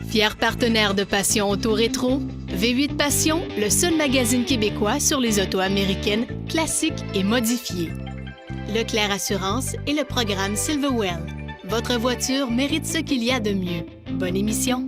Fier partenaire de Passion Auto Rétro, V8 Passion, le seul magazine québécois sur les autos américaines, classiques et modifiées. Leclerc Assurance et le programme Silverwell. Votre voiture mérite ce qu'il y a de mieux. Bonne émission!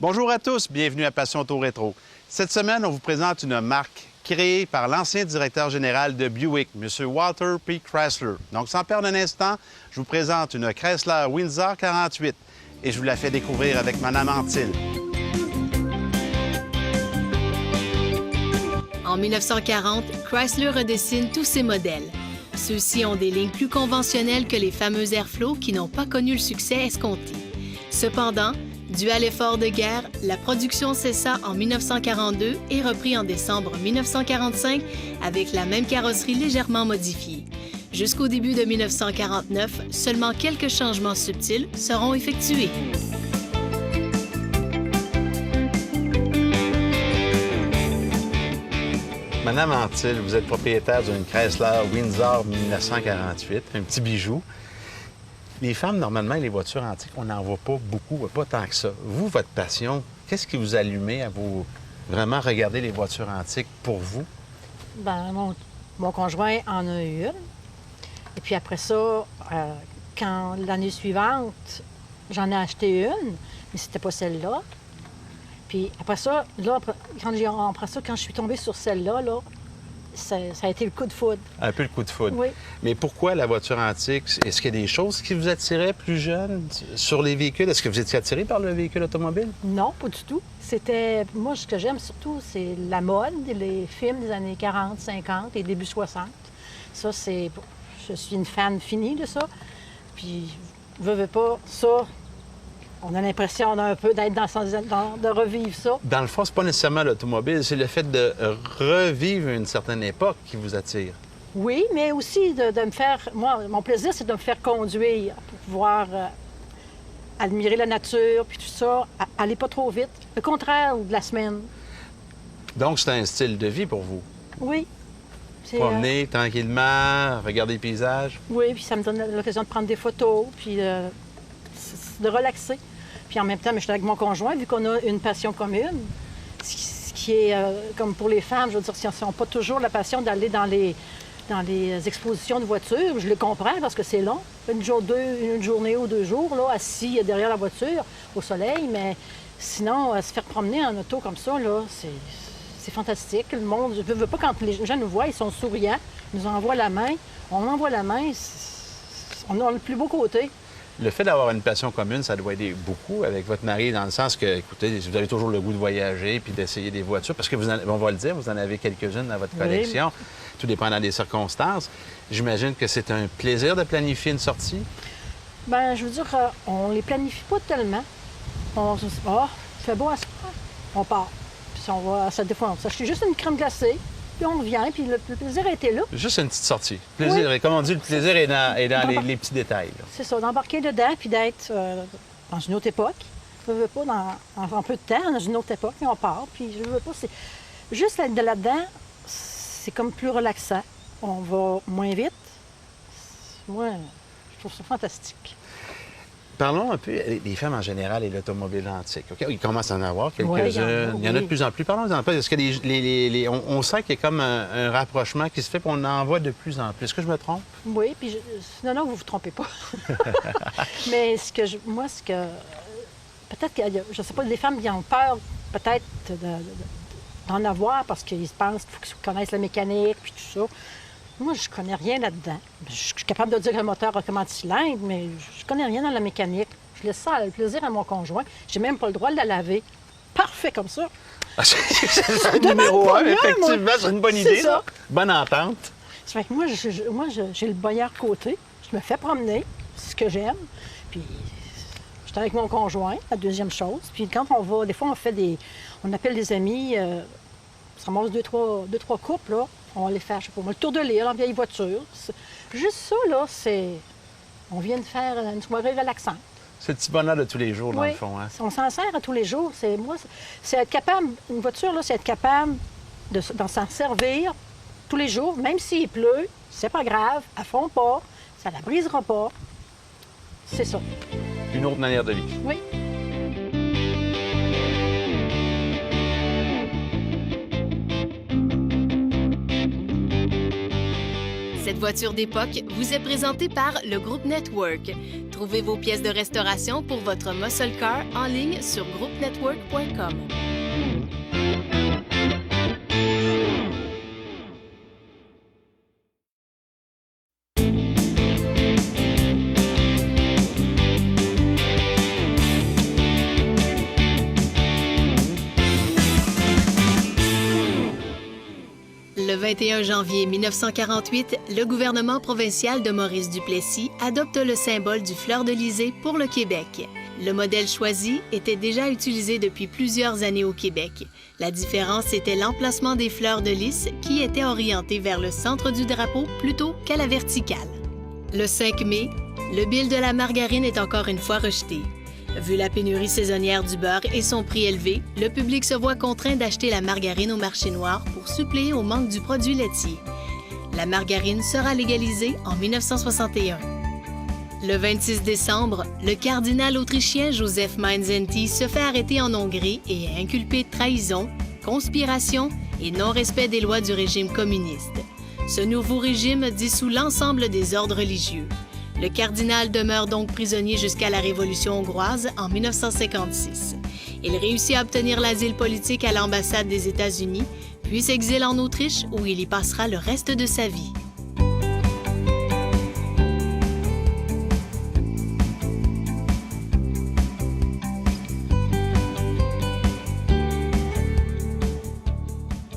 Bonjour à tous, bienvenue à Passion Auto Rétro. Cette semaine, on vous présente une marque créée par l'ancien directeur général de Buick, M. Walter P. Chrysler. Donc, sans perdre un instant, je vous présente une Chrysler Windsor 48 et je vous la fais découvrir avec Mme Anctil. En 1940, Chrysler redessine tous ses modèles. Ceux-ci ont des lignes plus conventionnelles que les fameux Airflow qui n'ont pas connu le succès escompté. Cependant, dû à l'effort de guerre, la production cessa en 1942 et reprit en décembre 1945 avec la même carrosserie légèrement modifiée. Jusqu'au début de 1949, seulement quelques changements subtils seront effectués. Madame Anctil, vous êtes propriétaire d'une Chrysler Windsor 1948, un petit bijou. Les femmes, normalement, les voitures antiques, on n'en voit pas beaucoup, pas tant que ça. Vous, votre passion, qu'est-ce qui vous allumait à vous vraiment regarder les voitures antiques pour vous? Bien, mon conjoint en a eu une. Et puis après ça, quand l'année suivante, j'en ai acheté une, mais c'était pas celle-là. Puis après ça, là, quand je suis tombée sur celle-là, là, ça a été le coup de foudre. Un peu le coup de foudre. Oui. Mais pourquoi la voiture antique? Est-ce qu'il y a des choses qui vous attiraient plus jeune sur les véhicules? Est-ce que vous étiez attiré par le véhicule automobile? Non, pas du tout. Moi, ce que j'aime surtout, c'est la mode, les films des années 40, 50 et début 60. Ça, je suis une fan finie de ça. Puis, veux pas, ça, on a l'impression d'un peu d'être de revivre ça. Dans le fond, c'est pas nécessairement l'automobile, c'est le fait de revivre une certaine époque qui vous attire. Oui, mais aussi de me faire... Moi, mon plaisir, c'est de me faire conduire pour pouvoir admirer la nature, puis tout ça, aller pas trop vite. Le contraire de la semaine. Donc, c'est un style de vie pour vous? Oui. Promener tranquillement, regarder les paysages? Oui, puis ça me donne l'occasion de prendre des photos, puis de relaxer. Puis en même temps, je suis avec mon conjoint, vu qu'on a une passion commune, ce qui est comme pour les femmes, je veux dire, si elles n'ont pas toujours la passion d'aller dans les expositions de voitures, je le comprends parce que c'est long. Une journée ou 2 jours, là, assis derrière la voiture, au soleil, mais sinon, se faire promener en auto comme ça, là, c'est fantastique. Le monde, je veux pas, quand les gens nous voient, ils sont souriants, ils nous envoient la main. On envoie la main, on a le plus beau côté. Le fait d'avoir une passion commune, ça doit aider beaucoup avec votre mari, dans le sens que, écoutez, vous avez toujours le goût de voyager puis d'essayer des voitures, parce que on va le dire, vous en avez quelques-unes dans votre collection, oui. Tout dépendant des circonstances. J'imagine que c'est un plaisir de planifier une sortie? Bien, je veux dire, on les planifie pas tellement. On se dit, il fait beau à ce point, on part. Puis des fois, on s'achète juste une crème glacée, puis on revient, puis le plaisir a été là. Juste une petite sortie. Plaisir. Oui. Et comme on dit, le plaisir est dans les petits détails. C'est ça, d'embarquer dedans, puis d'être dans une autre époque. Je veux pas, en peu de temps, dans une autre époque, puis on part. Puis je veux pas, c'est juste être là-dedans, c'est comme plus relaxant. On va moins vite. Moi, je trouve ça fantastique. Parlons un peu des femmes en général et l'automobile antique. Okay? Il commence à en avoir quelques-unes. Oui, il y en a de plus en plus. Parlons-en pas. Est-ce que on sent qu'il y a comme un rapprochement qui se fait, puis on en voit de plus en plus. Est-ce que je me trompe? Oui, puis non, vous vous trompez pas. Mais peut-être que, je sais pas, les femmes qui ont peur peut-être d'en avoir parce qu'ils pensent qu'il faut qu'ils connaissent la mécanique, puis tout ça. Moi, je connais rien là-dedans. Je suis capable de dire que le moteur a combien de cylindres, mais je connais rien dans la mécanique. Je laisse ça le plaisir à mon conjoint. J'ai même pas le droit de la laver. Parfait comme ça. C'est le numéro 1, effectivement. C'est une bonne idée, ça. Bonne entente. Ça fait que moi, j'ai le meilleur côté. Je me fais promener, c'est ce que j'aime. Puis j'étais avec mon conjoint, la deuxième chose. Puis quand on va, des fois, on appelle des amis, ça ramasse deux, trois couples, là. On va les faire, je sais pas, le tour de l'île en vieille voiture. Juste ça, là, on vient de faire une soirée relaxante. C'est le petit bonheur de tous les jours, dans le fond. Hein? On s'en sert à tous les jours. C'est être capable, une voiture, là, c'est être capable d'en s'en servir tous les jours, même s'il pleut, c'est pas grave, elle ne fond pas, ça la brisera pas. C'est ça. Une autre manière de vivre. Oui. Cette voiture d'époque vous est présentée par le groupe Network. Trouvez vos pièces de restauration pour votre muscle car en ligne sur groupenetwork.com. Le 21 janvier 1948, le gouvernement provincial de Maurice Duplessis adopte le symbole du fleur-de-lysée pour le Québec. Le modèle choisi était déjà utilisé depuis plusieurs années au Québec. La différence était l'emplacement des fleurs de lys qui étaient orientées vers le centre du drapeau plutôt qu'à la verticale. Le 5 mai, le bill de la margarine est encore une fois rejeté. Vu la pénurie saisonnière du beurre et son prix élevé, le public se voit contraint d'acheter la margarine au marché noir pour suppléer au manque du produit laitier. La margarine sera légalisée en 1961. Le 26 décembre, le cardinal autrichien Joseph Mainzenti se fait arrêter en Hongrie et est inculpé de trahison, conspiration et non-respect des lois du régime communiste. Ce nouveau régime dissout l'ensemble des ordres religieux. Le cardinal demeure donc prisonnier jusqu'à la Révolution hongroise en 1956. Il réussit à obtenir l'asile politique à l'ambassade des États-Unis, puis s'exile en Autriche où il y passera le reste de sa vie.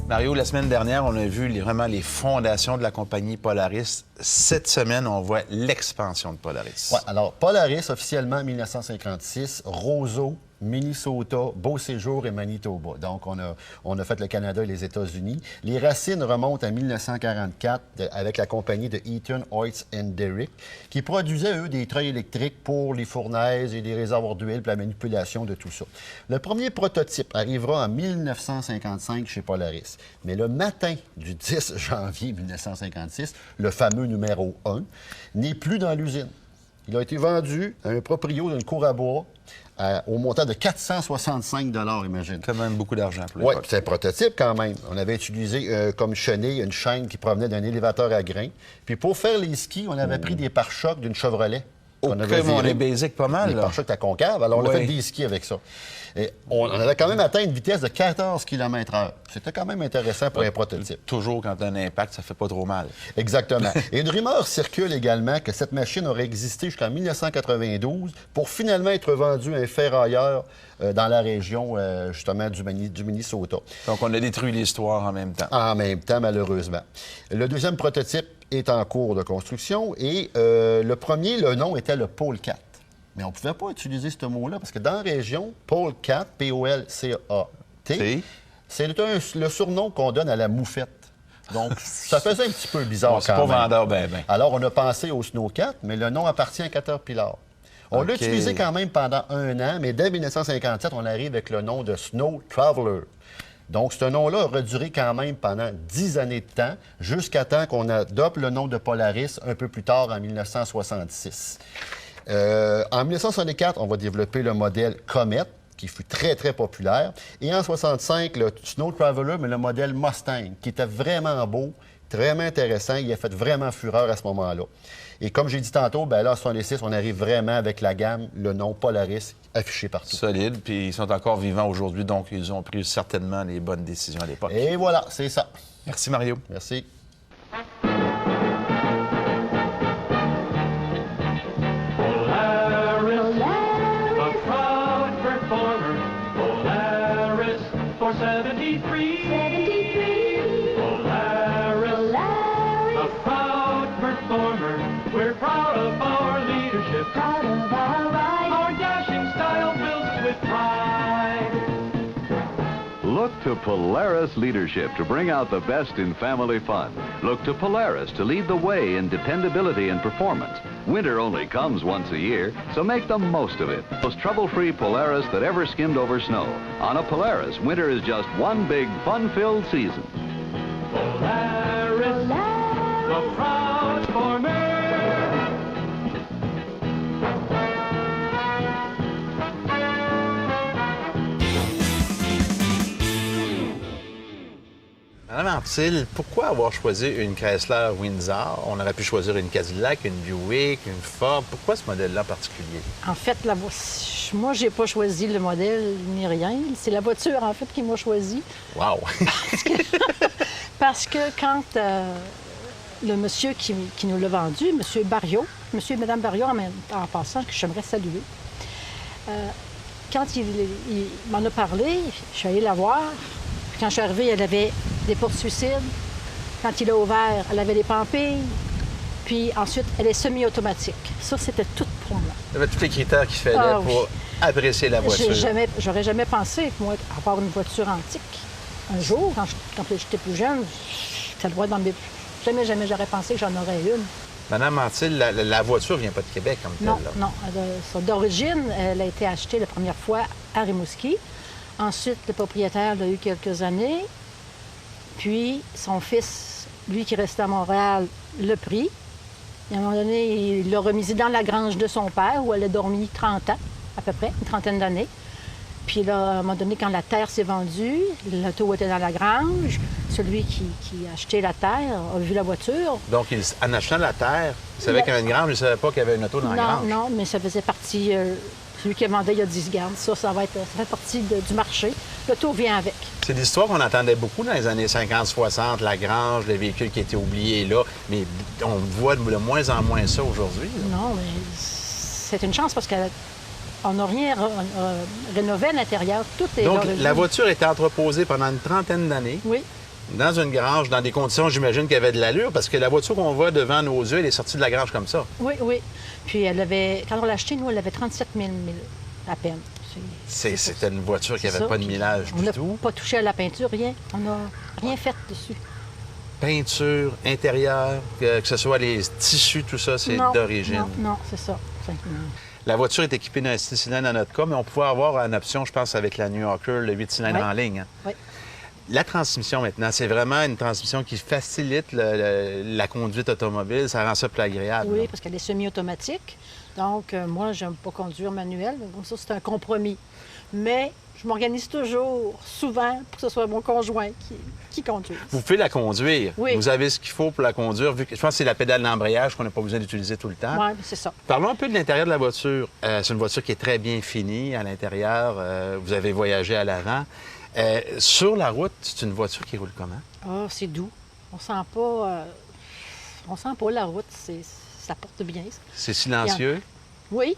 Mario, la semaine dernière, on a vu vraiment les fondations de la compagnie Polaris. Cette semaine, on voit l'expansion de Polaris. Oui, alors Polaris, officiellement en 1956, Roseau, Minnesota, Beau-Séjour et Manitoba. Donc, on a fait le Canada et les États-Unis. Les racines remontent à 1944 avec la compagnie de Eaton, Hoyts and Derrick, qui produisait, eux, des treuils électriques pour les fournaises et des réservoirs d'huile pour la manipulation de tout ça. Le premier prototype arrivera en 1955 chez Polaris. Mais le matin du 10 janvier 1956, le fameux numéro 1 n'est plus dans l'usine. Il a été vendu à un proprio d'une cour à bois au montant de 465 $, imagine. Quand même beaucoup d'argent pour l'époque. l'époque. Oui, c'est un prototype quand même. On avait utilisé comme chenille une chaîne qui provenait d'un élévateur à grains. Puis pour faire les skis, on avait pris des pare-chocs d'une Chevrolet. On est basique pas mal. Les pare-chocs à concave. Alors, on a fait des skis avec ça. Et on avait quand même atteint une vitesse de 14 km/h. C'était quand même intéressant pour un prototype. Toujours, quand tu as un impact, ça fait pas trop mal. Exactement. Et une rumeur circule également que cette machine aurait existé jusqu'en 1992 pour finalement être vendue à un ferrailleur dans la région, justement, du Minnesota. Donc, on a détruit l'histoire en même temps. En même temps, malheureusement. Le deuxième prototype est en cours de construction et le premier, le nom était le Pole 4. Mais on ne pouvait pas utiliser ce mot-là parce que dans la région, Pole 4, P-O-L-C-A-T, c'est le surnom qu'on donne à la moufette. Donc, ça faisait un petit peu bizarre quand même. C'est pas vendeur, ben. Alors, on a pensé au Snowcat, mais le nom appartient à Caterpillar. On l'a utilisé quand même pendant 1 an, mais dès 1957, on arrive avec le nom de Snow Traveler. Donc, ce nom-là a reduré quand même pendant 10 années de temps, jusqu'à temps qu'on adopte le nom de Polaris un peu plus tard, en 1966. En 1964, on va développer le modèle Comet, qui fut très, très populaire. Et en 1965, le Snow Traveler, mais le modèle Mustang, qui était vraiment beau, vraiment intéressant. Il a fait vraiment fureur à ce moment-là. Et comme j'ai dit tantôt, bien là, en 1966, on arrive vraiment avec la gamme, le nom Polaris, affiché partout. Solide, puis ils sont encore vivants aujourd'hui, donc ils ont pris certainement les bonnes décisions à l'époque. Et voilà, c'est ça. Merci, Mario. Merci. Proud of our leadership. Proud of our Look to Polaris leadership to bring out the best in family fun. Look to Polaris to lead the way in dependability and performance. Winter only comes once a year, so make the most of it. Most trouble-free Polaris that ever skimmed over snow. On a Polaris, winter is just one big fun-filled season. Polaris, the proud farmer. Madame Anctil, pourquoi avoir choisi une Chrysler Windsor? On aurait pu choisir une Cadillac, une Buick, une Ford. Pourquoi ce modèle-là en particulier? En fait, moi, j'ai pas choisi le modèle ni rien. C'est la voiture, en fait, qui m'a choisi. Wow! Parce que quand le monsieur qui nous l'a vendu, M. Barriot, monsieur et Mme Barriot, en passant, que j'aimerais saluer, quand il m'en a parlé, je suis allée la voir. Puis quand je suis arrivée, elle avait des portes-suicides. Quand il a ouvert, elle avait des pampilles. Puis ensuite, elle est semi-automatique. Ça, c'était tout pour moi. Il y avait tous les critères qu'il fallait pour apprécier la voiture. J'aurais jamais pensé, moi, avoir une voiture antique. Un jour, quand j'étais plus jeune, ça le voit dans mes... Jamais j'aurais pensé que j'en aurais une. Madame Anctil, la voiture vient pas de Québec comme telle. Non. D'origine, elle a été achetée la première fois à Rimouski. Ensuite, le propriétaire l'a eu quelques années. Puis, son fils, lui qui restait à Montréal, l'a pris. Et à un moment donné, il l'a remis dans la grange de son père, où elle a dormi 30 ans, à peu près, une trentaine d'années. Puis là, à un moment donné, quand la terre s'est vendue, l'auto était dans la grange. Celui qui a acheté la terre a vu la voiture. Donc, en achetant la terre, il savait qu'il y avait une grange, il ne savait pas qu'il y avait une auto dans la grange. Non, mais ça faisait partie... Celui qui a demandé, il a dit, garde, ça fait partie du marché. L'auto vient avec. C'est l'histoire qu'on entendait beaucoup dans les années 50-60, la grange, les véhicules qui étaient oubliés là, mais on voit de moins en moins ça aujourd'hui. Non, mais c'est une chance parce qu'on n'a rien rénové à l'intérieur. Tout est Donc, d'origine. la voiture était entreposée pendant une trentaine d'années. Oui. Dans une grange, dans des conditions, j'imagine, qui avaient de l'allure, parce que la voiture qu'on voit devant nos yeux, elle est sortie de la grange comme ça. Oui. Puis elle avait, quand on l'a achetée, nous, elle avait 37 000 à peine. C'était une voiture qui n'avait pas de millage du tout. On n'a pas touché à la peinture, rien. On n'a rien fait dessus. Peinture, intérieur, que ce soit les tissus, tout ça, c'est d'origine. Non, c'est ça. La voiture est équipée d'un 6 cylindres dans notre cas, mais on pouvait avoir une option, je pense, avec la New Yorker, le 8 cylindres en ligne. Hein? Oui. La transmission, maintenant, c'est vraiment une transmission qui facilite la conduite automobile. Ça rend ça plus agréable. Oui, parce qu'elle est semi-automatique. Donc, moi, j'aime pas conduire manuel. Donc, ça, c'est un compromis. Mais je m'organise toujours, souvent, pour que ce soit mon conjoint qui conduise. Vous pouvez la conduire. Oui. Vous avez ce qu'il faut pour la conduire. Je pense que c'est la pédale d'embrayage qu'on n'a pas besoin d'utiliser tout le temps. Oui, c'est ça. Parlons un peu de l'intérieur de la voiture. C'est une voiture qui est très bien finie à l'intérieur. Vous avez voyagé à l'avant. Sur la route, c'est une voiture qui roule comment? Ah, c'est doux. On sent pas la route. Ça porte bien. C'est silencieux? Oui,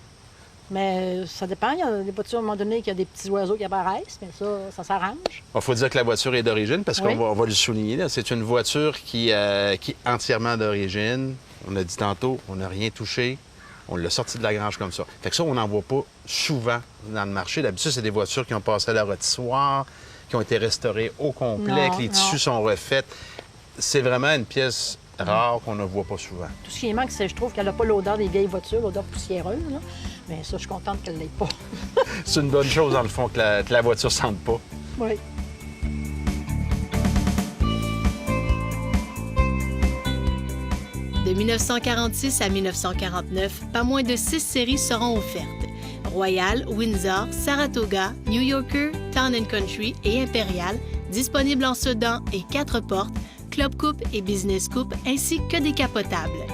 mais ça dépend. Il y a des voitures, à un moment donné, qu'il y a des petits oiseaux qui apparaissent, mais ça s'arrange. Il faut dire que la voiture est d'origine, parce Oui. qu'on va le souligner. là. C'est une voiture qui est entièrement d'origine. On a dit tantôt, on n'a rien touché. On l'a sorti de la grange comme ça. Fait que ça, on n'en voit pas souvent dans le marché. D'habitude, c'est des voitures qui ont passé à la rôtissoire, qui ont été restaurées au complet, que les tissus sont refaits. C'est vraiment une pièce rare qu'on ne voit pas souvent. Tout ce qui manque, c'est, je trouve, qu'elle n'a pas l'odeur des vieilles voitures, l'odeur poussiéreuse. Là. Mais ça, je suis contente qu'elle ne l'ait pas. C'est une bonne chose, dans le fond, que la voiture ne sente pas. Oui. De 1946 à 1949, pas moins de 6 séries seront offertes. Royal, Windsor, Saratoga, New Yorker, Town & Country et Impérial, disponibles en sedan et 4 portes, Club Coupe et Business Coupe, ainsi que décapotables.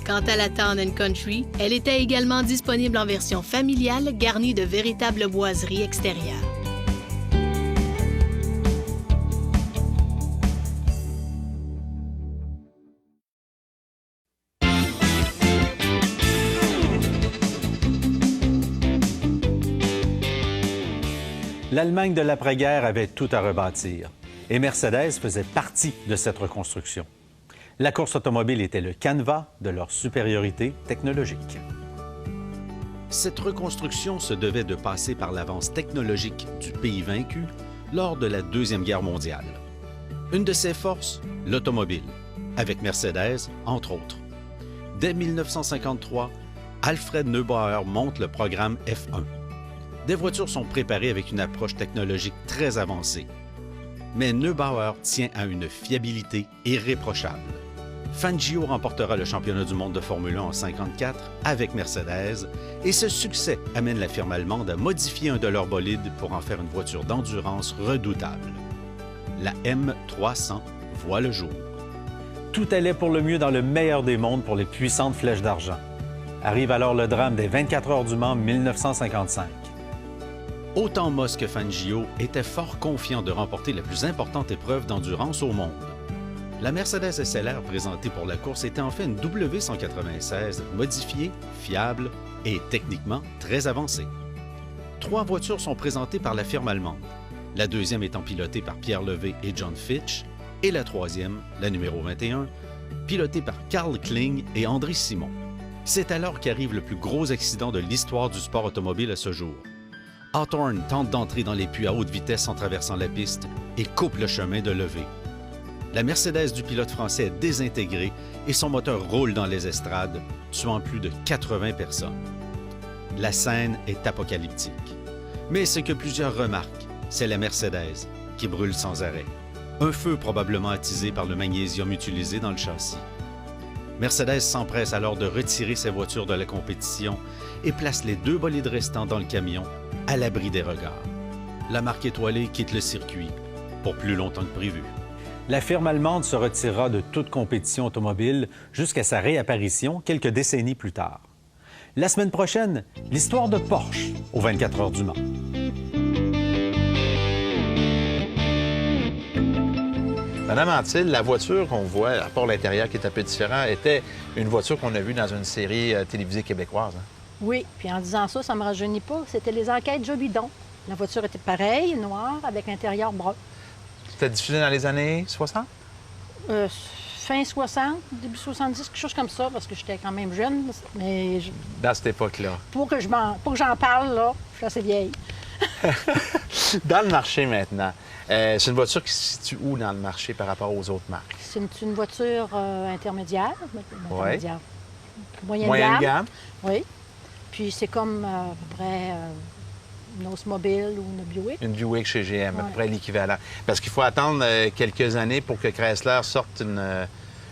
Quant à la Town & Country, elle était également disponible en version familiale garnie de véritables boiseries extérieures. L'Allemagne de l'après-guerre avait tout à rebâtir et Mercedes faisait partie de cette reconstruction. La course automobile était le canevas de leur supériorité technologique. Cette reconstruction se devait de passer par l'avance technologique du pays vaincu, lors de la Deuxième Guerre mondiale. Une de ses forces, l'automobile, avec Mercedes, entre autres. Dès 1953, Alfred Neubauer monte le programme F1. Des voitures sont préparées avec une approche technologique très avancée. Mais Neubauer tient à une fiabilité irréprochable. Fangio remportera le championnat du monde de Formule 1 en 1954 avec Mercedes et ce succès amène la firme allemande à modifier un de leurs bolides pour en faire une voiture d'endurance redoutable. La M300 voit le jour. Tout allait pour le mieux dans le meilleur des mondes pour les puissantes flèches d'argent. Arrive alors le drame des 24 heures du Mans 1955. Autant Moss que Fangio étaient fort confiants de remporter la plus importante épreuve d'endurance au monde. La Mercedes SLR présentée pour la course était en fait une W196 modifiée, fiable et techniquement très avancée. 3 voitures sont présentées par la firme allemande, la deuxième étant pilotée par Pierre Levé et John Fitch, et la troisième, la numéro 21, pilotée par Carl Kling et André Simon. C'est alors qu'arrive le plus gros accident de l'histoire du sport automobile à ce jour. Hawthorne tente d'entrer dans les puits à haute vitesse en traversant la piste et coupe le chemin de Levé. La Mercedes du pilote français est désintégrée et son moteur roule dans les estrades, tuant plus de 80 personnes. La scène est apocalyptique. Mais ce que plusieurs remarquent, c'est la Mercedes qui brûle sans arrêt. Un feu probablement attisé par le magnésium utilisé dans le châssis. Mercedes s'empresse alors de retirer ses voitures de la compétition et place les 2 bolides restants dans le camion, à l'abri des regards. La marque étoilée quitte le circuit pour plus longtemps que prévu. La firme allemande se retirera de toute compétition automobile jusqu'à sa réapparition quelques décennies plus tard. La semaine prochaine, l'histoire de Porsche aux 24 heures du Mans. Madame Antil, la voiture qu'on voit, à part l'intérieur qui est un peu différent, était une voiture qu'on a vue dans une série télévisée québécoise. Hein? Oui, puis en disant ça, ça ne me rajeunit pas. C'était les enquêtes Jobidon. La voiture était pareille, noire, avec l'intérieur brun. C'était diffusé dans les années 60? Fin 60, début 70, quelque chose comme ça, parce que j'étais quand même jeune. Mais Dans cette époque-là. pour que j'en parle, là, je suis assez vieille. Dans le marché maintenant, c'est une voiture qui se situe où dans le marché par rapport aux autres marques? C'est une voiture intermédiaire. Moyenne Moyenne gamme. gamme? Oui. Puis c'est comme à peu près une Oldsmobile ou une Buick. Une Buick chez GM, à peu Ouais. près l'équivalent. Parce qu'il faut attendre quelques années pour que Chrysler sorte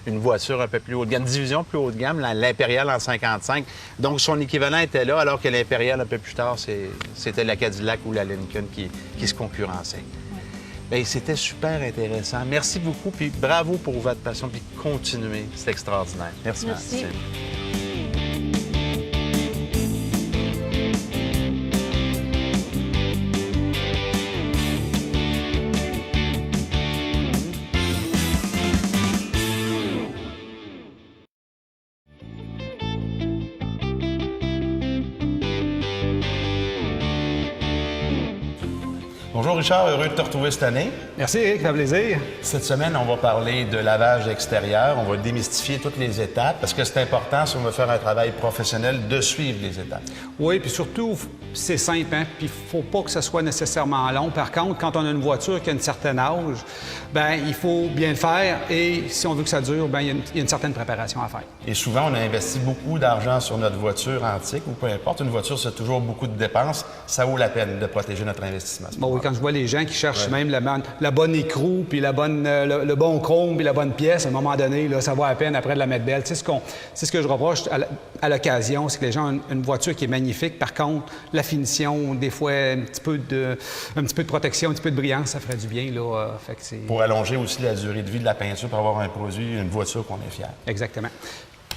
une voiture un peu plus haut de gamme, une division plus haut de gamme, l'Impériale en 55. Donc, son équivalent était là, alors que l'Impériale, un peu plus tard, c'était la Cadillac ou la Lincoln qui se concurrençaient. Bien, c'était super intéressant. Merci beaucoup, puis bravo pour votre passion, puis continuez. C'est extraordinaire. Merci, Merci. Madame Cécile. Bonjour Richard, heureux de te retrouver cette année. Merci Eric, ça fait plaisir. Cette semaine, on va parler de lavage extérieur. On va démystifier toutes les étapes parce que c'est important, si on veut faire un travail professionnel, de suivre les étapes. Oui, puis surtout, c'est simple, hein? Puis il ne faut pas que ce soit nécessairement long. Par contre, quand on a une voiture qui a un certain âge, bien, il faut bien le faire et si on veut que ça dure, bien, il y a une certaine préparation à faire. Et souvent, on a investi beaucoup d'argent sur notre voiture antique ou peu importe. Une voiture, c'est toujours beaucoup de dépenses. Ça vaut la peine de protéger notre investissement. Bon, oui, quand je vois les gens qui cherchent même la bonne écrou, puis le bon chrome, puis la bonne pièce, à un moment donné, là, ça vaut la peine après de la mettre belle. Tu sais, c'est ce que je reproche à l'occasion, c'est que les gens ont une voiture qui est magnifique. Par contre, la finition, des fois, un petit peu de protection, un petit peu de brillance, ça ferait du bien. Là, fait que pour allonger aussi la durée de vie de la peinture, pour avoir un produit, une voiture qu'on est fier. Exactement.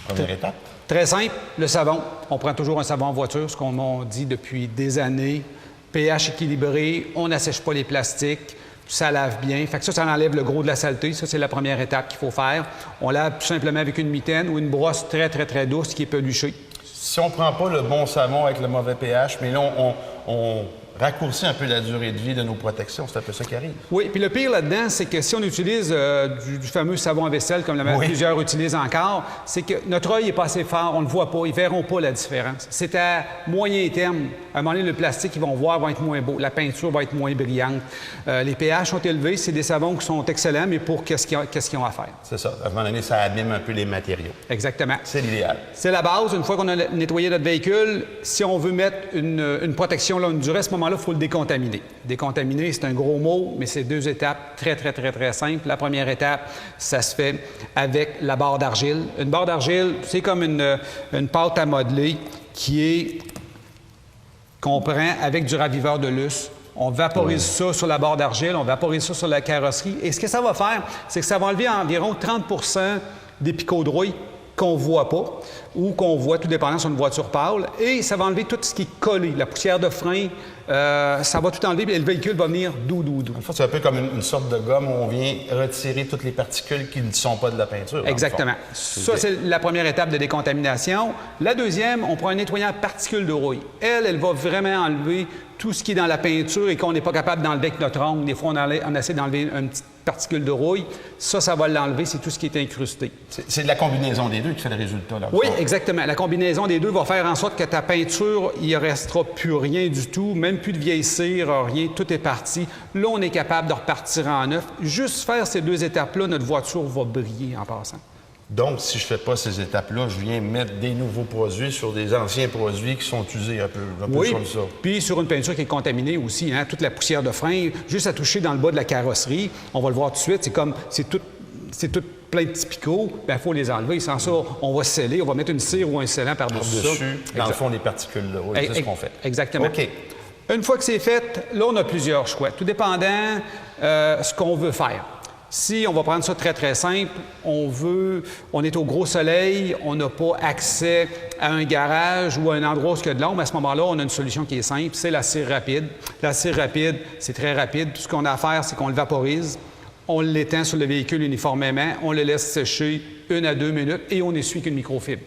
Première étape. Très simple, le savon. On prend toujours un savon en voiture, ce qu'on m'a dit depuis des années. pH équilibré, on n'assèche pas les plastiques, ça lave bien. Fait que ça enlève le gros de la saleté. Ça, c'est la première étape qu'il faut faire. On lave tout simplement avec une mitaine ou une brosse très, très, très douce qui est peluchée. Si on ne prend pas le bon savon avec le mauvais pH, mais là, raccourci un peu la durée de vie de nos protections. C'est un peu ça qui arrive. Oui, puis le pire là-dedans, c'est que si on utilise du fameux savon à vaisselle, comme plusieurs utilisent encore, c'est que notre œil n'est pas assez fort, on ne le voit pas, ils ne verront pas la différence. C'est à moyen terme. À un moment donné, le plastique, ils vont voir, va être moins beau, la peinture va être moins brillante. Les pH sont élevés, c'est des savons qui sont excellents, mais pour qu'est-ce qu'ils ont à faire? C'est ça. À un moment donné, ça abîme un peu les matériaux. Exactement. C'est l'idéal. C'est la base. Une fois qu'on a nettoyé notre véhicule, si on veut mettre une protection longue durée, à ce moment-là, il faut le décontaminer. Décontaminer, c'est un gros mot, mais c'est 2 étapes très, très, très, très simples. La première étape, ça se fait avec la barre d'argile. Une barre d'argile, c'est comme une pâte à modeler qu'on prend avec du raviveur de lustre. On vaporise ça sur la barre d'argile, on vaporise ça sur la carrosserie. Et ce que ça va faire, c'est que ça va enlever environ 30 des picots de rouille qu'on ne voit pas ou qu'on voit, tout dépendant sur une voiture pâle. Et ça va enlever tout ce qui est collé, la poussière de frein, ça va tout enlever et le véhicule va venir doux. En fait, c'est un peu comme une sorte de gomme où on vient retirer toutes les particules qui ne sont pas de la peinture. Exactement. Ça, c'est la première étape de décontamination. La deuxième, on prend un nettoyant à particules de rouille. Elle va vraiment enlever tout ce qui est dans la peinture et qu'on n'est pas capable d'enlever avec notre ongle. Des fois, on essaie d'enlever une petite particule de rouille. Ça va l'enlever, c'est tout ce qui est incrusté. C'est de la combinaison des deux qui fait le résultat. Là, oui, exactement. La combinaison des deux va faire en sorte que ta peinture, il ne restera plus rien du tout, même plus de vieille cire, rien, tout est parti. Là, on est capable de repartir en neuf. Juste faire ces 2 étapes-là, notre voiture va briller en passant. Donc, si je ne fais pas ces étapes-là, je viens mettre des nouveaux produits sur des anciens produits qui sont usés un peu comme ça. Puis sur une peinture qui est contaminée aussi, hein, toute la poussière de frein, juste à toucher dans le bas de la carrosserie, on va le voir tout de suite, c'est tout plein de petits picots, il faut les enlever. Sans ça, on va sceller, on va mettre une cire ou un scellant par-dessus ça. Dans le fond, les particules de rouille, c'est ce qu'on fait. Exactement. OK. Une fois que c'est fait, là, on a plusieurs choix, tout dépendant ce qu'on veut faire. Si on va prendre ça très, très simple, on est au gros soleil, on n'a pas accès à un garage ou à un endroit où il y a de l'ombre, à ce moment-là, on a une solution qui est simple, c'est la cire rapide. La cire rapide, c'est très rapide. Tout ce qu'on a à faire, c'est qu'on le vaporise, on l'étend sur le véhicule uniformément, on le laisse sécher 1 à 2 minutes et on essuie qu'une microfibre.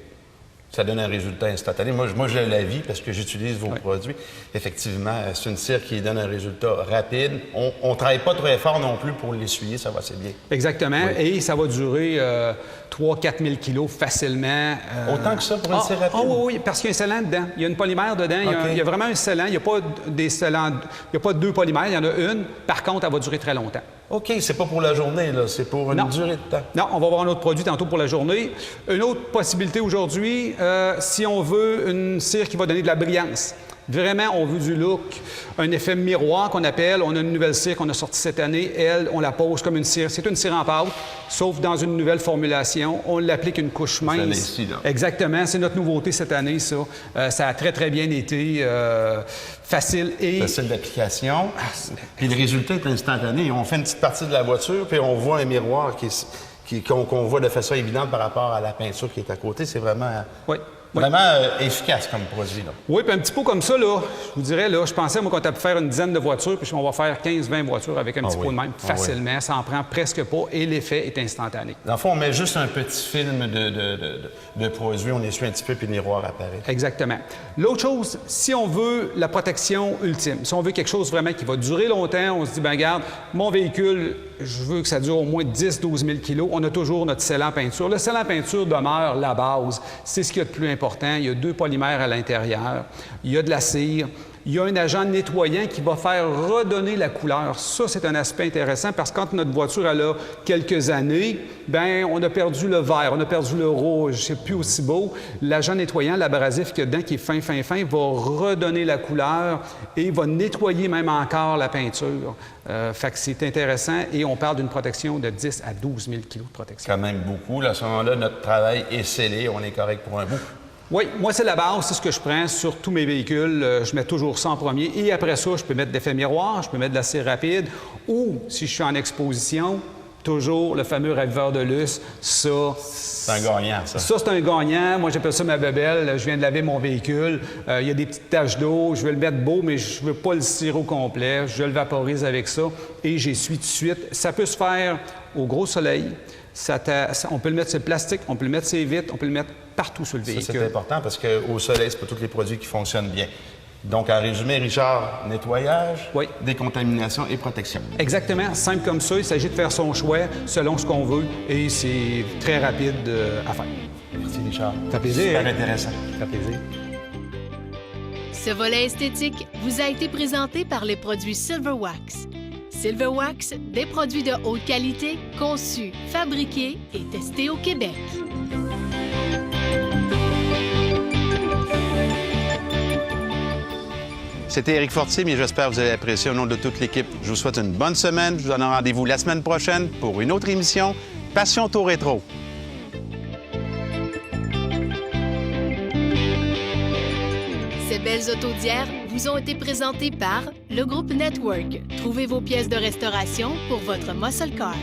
Ça donne un résultat instantané. Moi je la vis parce que j'utilise vos produits. Effectivement, c'est une cire qui donne un résultat rapide. On ne travaille pas très fort non plus pour l'essuyer, ça va assez bien. Exactement. Oui. Et ça va durer 3-4 000 kilos facilement. Autant que ça pour une cire rapide? Oui, parce qu'il y a un scellant dedans. Il y a une polymère dedans. Il y a vraiment un scellant. Il n'y a pas des scellants. Il n'y a pas 2 polymères, il y en a une. Par contre, elle va durer très longtemps. OK, c'est pas pour la journée, là, c'est pour une durée de temps. Non, on va voir un autre produit tantôt pour la journée. Une autre possibilité aujourd'hui, si on veut une cire qui va donner de la brillance. Vraiment, on veut du look, un effet miroir qu'on appelle. On a une nouvelle cire qu'on a sortie cette année. Elle, on la pose comme une cire. C'est une cire en pâte, sauf dans une nouvelle formulation. On l'applique une couche mince. Ici, là. Exactement. C'est notre nouveauté cette année, ça. Ça a très, très bien été. Facile d'application. Puis le résultat est instantané. On fait une petite partie de la voiture, puis on voit un miroir qu'on voit de façon évidente par rapport à la peinture qui est à côté. C'est vraiment... Vraiment efficace comme produit. Là. Oui, puis un petit pot comme ça, là, je vous dirais, là, je pensais, moi, qu'on a pu faire une dizaine de voitures, puis on va faire 15-20 voitures avec un petit pot de même, facilement. Ça en prend presque pas et l'effet est instantané. Dans le fond, on met juste un petit film de produit, on essuie un petit peu, puis le miroir apparaît. Exactement. L'autre chose, si on veut la protection ultime, si on veut quelque chose vraiment qui va durer longtemps, on se dit, bien, regarde, mon véhicule, je veux que ça dure au moins 10-12 000 kilos, on a toujours notre scellant peinture. Le scellant peinture demeure la base. C'est ce qu'il y a de plus important. Il y a 2 polymères à l'intérieur. Il y a de la cire. Il y a un agent nettoyant qui va faire redonner la couleur. Ça, c'est un aspect intéressant parce que quand notre voiture elle a quelques années, bien, on a perdu le vert, on a perdu le rouge, c'est plus aussi beau. L'agent nettoyant, l'abrasif qu'il y a dedans, qui est fin, va redonner la couleur et va nettoyer même encore la peinture. Fait que c'est intéressant et on parle d'une protection de 10 à 12 000 kilos de protection. Quand même beaucoup. Là, à ce moment-là, notre travail est scellé, on est correct pour un bout. Oui, moi, c'est la base, c'est ce que je prends sur tous mes véhicules. Je mets toujours ça en premier. Et après ça, je peux mettre d'effet miroir, je peux mettre de la cire rapide. Ou, si je suis en exposition, toujours le fameux raviveur de lustre. Ça... C'est un gagnant, ça. Ça, c'est un gagnant. Moi, j'appelle ça ma bébelle. Je viens de laver mon véhicule. Il y a des petites taches d'eau. Je vais le mettre beau, mais je ne veux pas le cirer au complet. Je le vaporise avec ça et j'essuie tout de suite. Ça peut se faire au gros soleil. On peut le mettre sur le plastique, on peut le mettre sur les vitres, on peut le mettre partout sur le véhicule. Ça, c'est important parce qu'au soleil, c'est pas tous les produits qui fonctionnent bien. Donc, en résumé, Richard, nettoyage, Oui. décontamination et protection. Exactement, simple comme ça. Il s'agit de faire son choix selon ce qu'on veut et c'est très rapide à faire. Merci, Richard. Ça fait plaisir. Super intéressant. Ça fait plaisir. Ce volet esthétique vous a été présenté par les produits Silverwax. Silverwax, des produits de haute qualité, conçus, fabriqués et testés au Québec. C'était Éric Fortier, mais j'espère que vous avez apprécié au nom de toute l'équipe. Je vous souhaite une bonne semaine. Je vous donne rendez-vous la semaine prochaine pour une autre émission, Passion Tour Rétro. Ces belles autos d'hier vous ont été présentées par le groupe Network. Trouvez vos pièces de restauration pour votre muscle car.